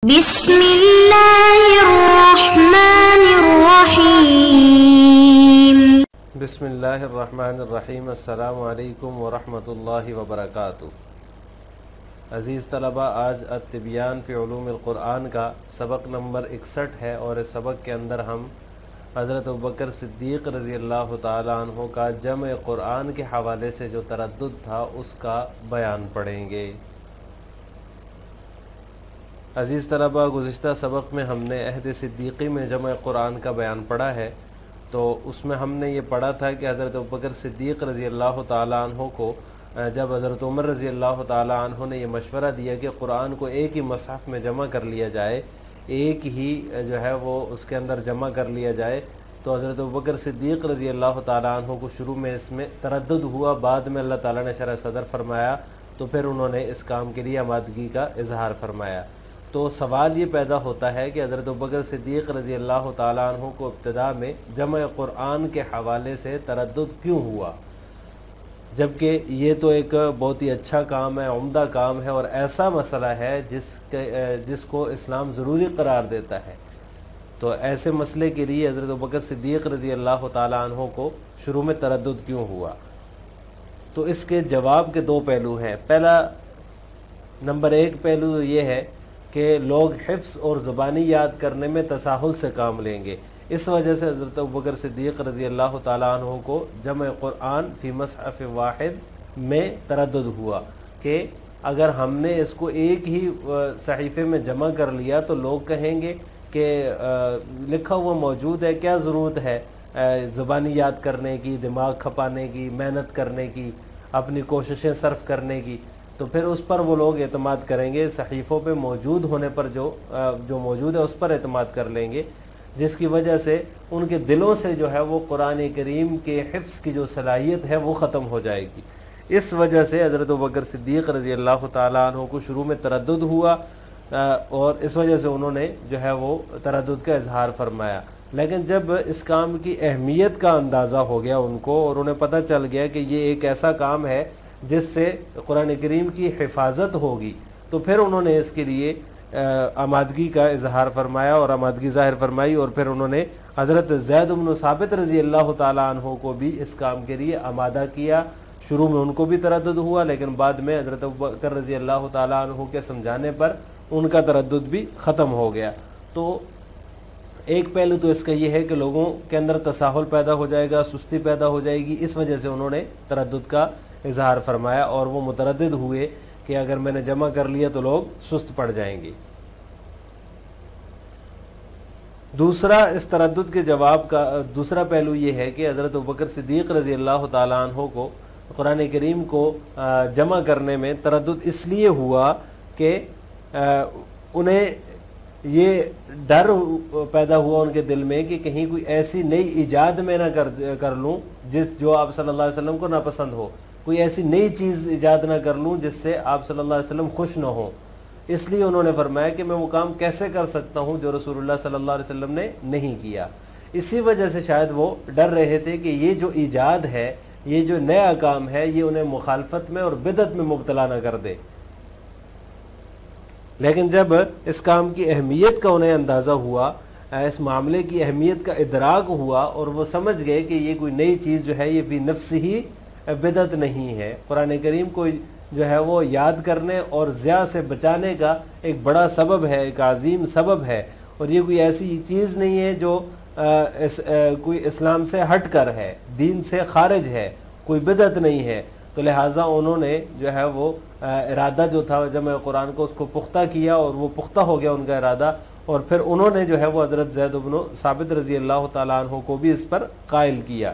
بسم اللہ الرحمن الرحیم۔ بسم اللہ الرحمن الرحیم۔ السلام علیکم ورحمۃ اللہ وبرکاتہ۔ عزیز طلبہ، آج التبیان فی علوم القرآن کا سبق نمبر 61 ہے، اور اس سبق کے اندر ہم حضرت ابوبکر صدیق رضی اللہ تعالیٰ عنہ کا جمع قرآن کے حوالے سے جو تردد تھا اس کا بیان پڑھیں گے۔ عزیز طلبہ، گزشتہ سبق میں ہم نے عہد صدیقی میں جمع قرآن کا بیان پڑھا ہے، تو اس میں ہم نے یہ پڑھا تھا کہ حضرت ابوبکر صدیق رضی اللہ تعالیٰ عنہ کو جب حضرت عمر رضی اللہ تعالیٰ عنہ نے یہ مشورہ دیا کہ قرآن کو ایک ہی مصحف میں جمع کر لیا جائے، ایک ہی جو ہے وہ اس کے اندر جمع کر لیا جائے، تو حضرت ابوبکر صدیق رضی اللہ تعالیٰ عنہ کو شروع میں اس میں تردد ہوا، بعد میں اللہ تعالیٰ نے شرح صدر فرمایا، تو پھر انہوں نے اس کام کے لیے آمادگی کا اظہار فرمایا۔ تو سوال یہ پیدا ہوتا ہے کہ حضرت ابوبکر صدیق رضی اللہ تعالیٰ عنہ کو ابتدا میں جمع قرآن کے حوالے سے تردد کیوں ہوا، جبکہ یہ تو ایک بہت ہی اچھا کام ہے، عمدہ کام ہے، اور ایسا مسئلہ ہے جس کو اسلام ضروری قرار دیتا ہے۔ تو ایسے مسئلے کے لیے حضرت ابوبکر صدیق رضی اللہ تعالیٰ عنہ کو شروع میں تردد کیوں ہوا؟ تو اس کے جواب کے دو پہلو ہیں۔ پہلا نمبر ایک پہلو یہ ہے کہ لوگ حفظ اور زبانی یاد کرنے میں تساہل سے کام لیں گے، اس وجہ سے حضرت ابوبکر صدیق رضی اللہ تعالیٰ عنہ کو جمع قرآن فی مصحف واحد میں تردد ہوا کہ اگر ہم نے اس کو ایک ہی صحیفے میں جمع کر لیا تو لوگ کہیں گے کہ لکھا ہوا موجود ہے، کیا ضرورت ہے زبانی یاد کرنے کی، دماغ کھپانے کی، محنت کرنے کی، اپنی کوششیں صرف کرنے کی۔ تو پھر اس پر وہ لوگ اعتماد کریں گے، صحیفوں پہ موجود ہونے پر جو موجود ہے اس پر اعتماد کر لیں گے، جس کی وجہ سے ان کے دلوں سے جو ہے وہ قرآن کریم کے حفظ کی جو صلاحیت ہے وہ ختم ہو جائے گی۔ اس وجہ سے حضرت ابوبکر صدیق رضی اللہ تعالیٰ عنہ کو شروع میں تردد ہوا، اور اس وجہ سے انہوں نے جو ہے وہ تردد کا اظہار فرمایا۔ لیکن جب اس کام کی اہمیت کا اندازہ ہو گیا ان کو، اور انہیں پتہ چل گیا کہ یہ ایک ایسا کام ہے جس سے قرآن کریم کی حفاظت ہوگی، تو پھر انہوں نے اس کے لیے آمادگی کا اظہار فرمایا اور آمادگی ظاہر فرمائی، اور پھر انہوں نے حضرت زید بن ثابت رضی اللہ تعالیٰ عنہ کو بھی اس کام کے لیے آمادہ کیا۔ شروع میں ان کو بھی تردد ہوا، لیکن بعد میں حضرت ابوبکر رضی اللہ تعالیٰ عنہ کے سمجھانے پر ان کا تردد بھی ختم ہو گیا۔ تو ایک پہلو تو اس کا یہ ہے کہ لوگوں کے اندر تساہل پیدا ہو جائے گا، سستی پیدا ہو جائے گی، اس وجہ سے انہوں نے تردد کا اظہار فرمایا، اور وہ متردد ہوئے کہ اگر میں نے جمع کر لیا تو لوگ سست پڑ جائیں گے۔ دوسرا اس تردد کے جواب کا دوسرا پہلو یہ ہے کہ حضرت ابوبکر صدیق رضی اللہ تعالیٰ عنہ کو قرآن کریم کو جمع کرنے میں تردد اس لیے ہوا کہ انہیں یہ ڈر پیدا ہوا ان کے دل میں کہ کہیں کوئی ایسی نئی ایجاد میں نہ کر لوں جو آپ صلی اللہ علیہ وسلم کو ناپسند ہو، کوئی ایسی نئی چیز ایجاد نہ کر لوں جس سے آپ صلی اللہ علیہ وسلم خوش نہ ہوں۔ اس لیے انہوں نے فرمایا کہ میں وہ کام کیسے کر سکتا ہوں جو رسول اللہ صلی اللہ علیہ وسلم نے نہیں کیا۔ اسی وجہ سے شاید وہ ڈر رہے تھے کہ یہ جو ایجاد ہے، یہ جو نیا کام ہے، یہ انہیں مخالفت میں اور بدعت میں مبتلا نہ کر دے۔ لیکن جب اس کام کی اہمیت کا انہیں اندازہ ہوا، اس معاملے کی اہمیت کا ادراک ہوا، اور وہ سمجھ گئے کہ یہ کوئی نئی چیز جو ہے یہ فی نفس ہی بدعت نہیں ہے، قرآن کریم کو جو ہے وہ یاد کرنے اور ضیاع سے بچانے کا ایک بڑا سبب ہے، ایک عظیم سبب ہے، اور یہ کوئی ایسی چیز نہیں ہے جو کوئی اسلام سے ہٹ کر ہے، دین سے خارج ہے، کوئی بدعت نہیں ہے۔ تو لہٰذا انہوں نے جو ہے وہ ارادہ جو تھا جمع قرآن کو اس کو پختہ کیا، اور وہ پختہ ہو گیا ان کا ارادہ، اور پھر انہوں نے جو ہے وہ حضرت زید بن ثابت رضی اللہ تعالیٰ عنہ کو بھی اس پر قائل کیا۔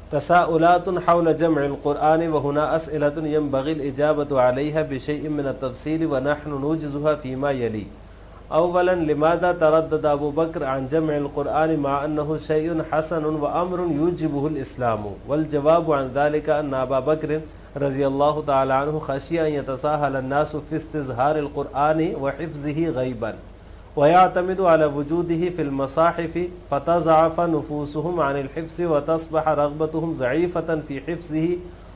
تساؤلات حول جمع القرآن وهنا أسئلة ينبغي الإجابة عليها بشيء من التفصيل ونحن نوجزها فيما يلي۔ اولا، لماذا تردد ابو بکر عن جمع القرآن مع انه شيء حسن وامر يوجبه الاسلام؟ والجواب عن ذلك ان ابا بکر رضی اللہ تعالی عنہ خشی ان يتساهل الناس في استظهار القرآن وحفظه غيبا ويعتمد على وجوده في المصاحف فتضعف نفوسهم عن الحفظ وتصبح رغبتهم ضعيفة في حفظه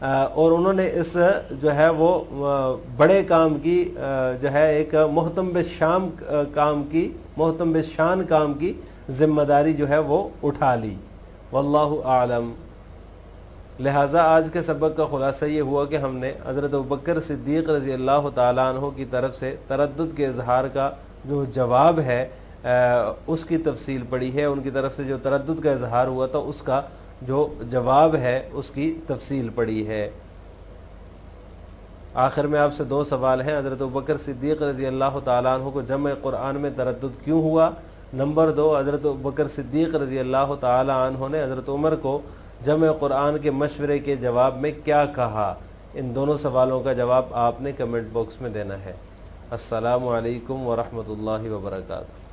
اور انہوں نے اس جو ہے وہ بڑے کام کی جو ہے ایک محتم بشان کام کی ذمہ داری جو ہے وہ اٹھا لی۔ واللہ اعلم۔ لہٰذا آج کے سبق کا خلاصہ یہ ہوا کہ ہم نے حضرت ابوبکر صدیق رضی اللہ تعالیٰ عنہ کی طرف سے تردد کے اظہار کا جو جواب ہے اس کی تفصیل پڑھی ہے، ان کی طرف سے جو تردد کا اظہار ہوا تھا اس کا جو جواب ہے اس کی تفصیل پڑھی ہے۔ آخر میں آپ سے دو سوال ہیں۔ حضرت ابوبکر صدیق رضی اللہ تعالیٰ عنہ کو جمع قرآن میں تردد کیوں ہوا؟ نمبر دو، حضرت ابوبکر صدیق رضی اللہ تعالیٰ عنہ نے حضرت عمر کو جمع قرآن کے مشورے کے جواب میں کیا کہا؟ ان دونوں سوالوں کا جواب آپ نے کمنٹ باکس میں دینا ہے۔ السلام علیکم ورحمۃ اللہ وبرکاتہ۔